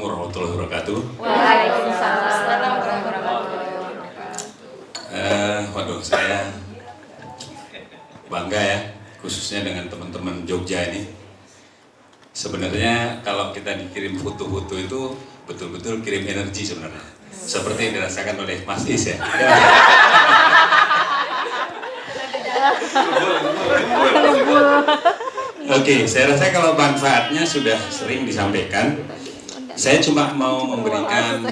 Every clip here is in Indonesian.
Assalamualaikum warahmatullahi wabarakatuh. Waalaikumsalam warahmatullahi wabarakatuh. Waduh, saya bangga ya, khususnya dengan teman-teman Jogja ini. Sebenarnya kalau kita dikirim foto-foto itu betul-betul kirim energi sebenarnya. Seperti yang dirasakan oleh Mas Is ya. Oke, saya rasa kalau manfaatnya sudah sering disampaikan. Saya cuma mau memberikan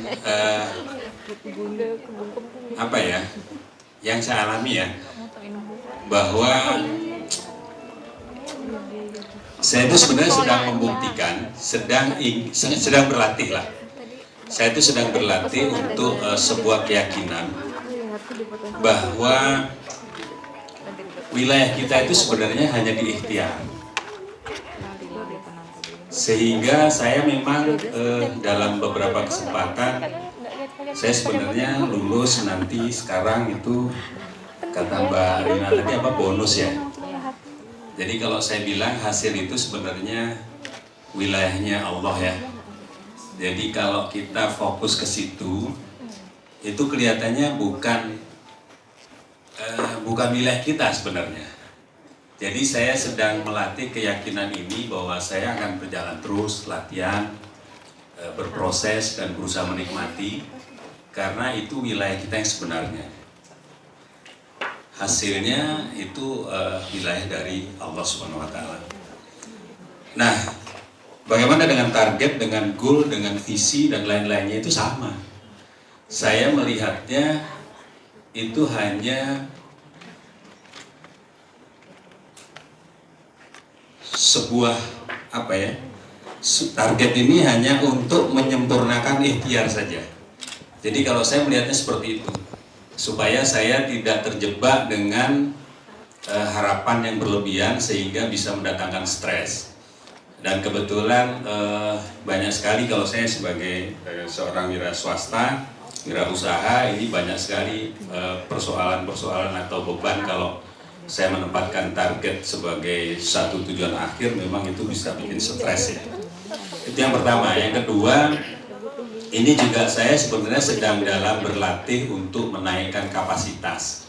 apa ya, yang saya alami ya, bahwa saya itu sebenarnya sedang membuktikan, sedang berlatih lah. Saya itu sedang berlatih untuk sebuah keyakinan bahwa wilayah kita itu sebenarnya hanya di ikhtiar. Sehingga saya memang dalam beberapa kesempatan saya sebenarnya lulus nanti sekarang itu kata Mbak Rina tadi apa bonus ya. Jadi kalau saya bilang hasil itu sebenarnya wilayahnya Allah ya. Jadi kalau kita fokus ke situ itu kelihatannya bukan wilayah kita sebenarnya. Jadi saya sedang melatih keyakinan ini bahwa saya akan berjalan terus, latihan, berproses dan berusaha menikmati, karena itu wilayah kita yang sebenarnya. Hasilnya itu wilayah dari Allah Subhanahu Wa Taala. Nah, bagaimana dengan target, dengan goal, dengan visi dan lain-lainnya itu sama. Saya melihatnya itu hanya sebuah apa ya, target ini hanya untuk menyempurnakan ikhtiar saja. Jadi kalau saya melihatnya seperti itu, supaya saya tidak terjebak dengan harapan yang berlebihan sehingga bisa mendatangkan stres. Dan kebetulan banyak sekali kalau saya sebagai seorang wira swasta, wira usaha, ini banyak sekali persoalan-persoalan atau beban kalau saya menempatkan target sebagai satu tujuan akhir, memang itu bisa bikin stres ya. Itu yang pertama. Yang kedua, ini juga saya sebenarnya sedang dalam berlatih untuk menaikkan kapasitas.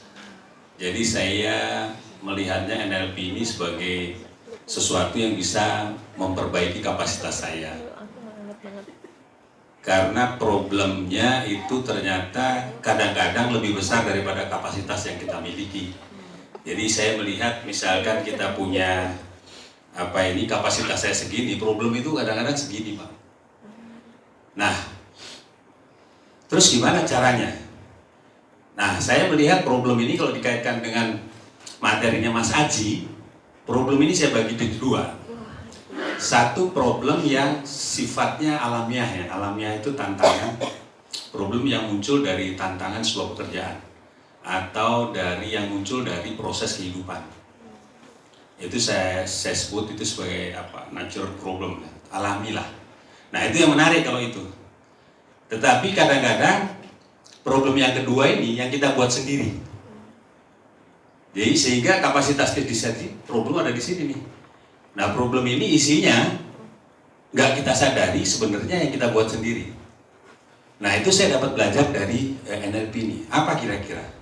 Jadi saya melihatnya NLP ini sebagai sesuatu yang bisa memperbaiki kapasitas saya. Karena problemnya itu ternyata kadang-kadang lebih besar daripada kapasitas yang kita miliki. Jadi saya melihat misalkan kita punya kapasitas saya segini, problem itu kadang-kadang segini Pak. Nah, terus gimana caranya? Nah, saya melihat problem ini kalau dikaitkan dengan materinya Mas Aji, problem ini saya bagi di dua. Satu problem yang sifatnya alamiah ya, alamiah itu tantangan, problem yang muncul dari tantangan sebuah pekerjaan atau dari yang muncul dari proses kehidupan. Itu saya sebut itu sebagai natural problem, alami lah. Nah itu yang menarik kalau itu. Tetapi kadang-kadang problem yang kedua ini yang kita buat sendiri. Jadi sehingga kapasitas desain problem ada di sini nih. Nah problem ini isinya nggak kita sadari sebenarnya yang kita buat sendiri. Nah itu saya dapat belajar dari NLP ini. Apa kira-kira?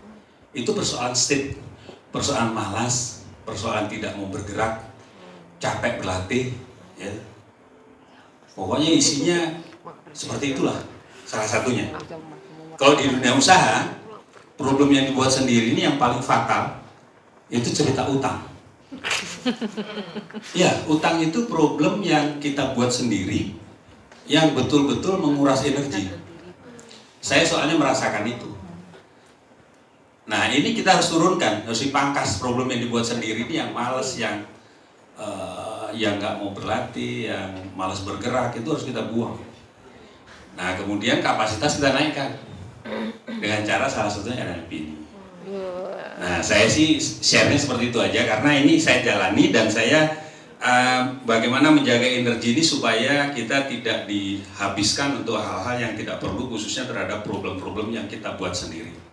Itu persoalan state, persoalan malas, persoalan tidak mau bergerak, capek berlatih, ya. Pokoknya isinya seperti itulah salah satunya. Kalau di dunia usaha, problem yang dibuat sendiri ini yang paling fatal itu cerita utang. Ya, utang itu problem yang kita buat sendiri, yang betul-betul menguras energi. Saya soalnya merasakan itu. Nah ini kita harus turunkan, harus dipangkas problem yang dibuat sendiri ini, yang malas, yang nggak mau berlatih, yang malas bergerak, itu harus kita buang. Nah kemudian kapasitas kita naikkan dengan cara salah satunya NLP ini. Nah saya sih share-nya seperti itu aja, karena ini saya jalani dan saya bagaimana menjaga energi ini supaya kita tidak dihabiskan untuk hal-hal yang tidak perlu, khususnya terhadap problem-problem yang kita buat sendiri.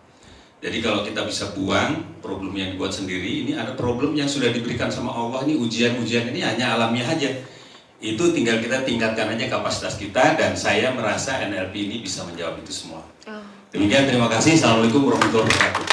Jadi kalau kita bisa buang problem yang dibuat sendiri, ini ada problem yang sudah diberikan sama Allah, ini ujian-ujian ini hanya alamiah aja. Itu tinggal kita tingkatkan aja kapasitas kita, dan saya merasa NLP ini bisa menjawab itu semua. Demikian, terima kasih. Assalamualaikum warahmatullahi wabarakatuh.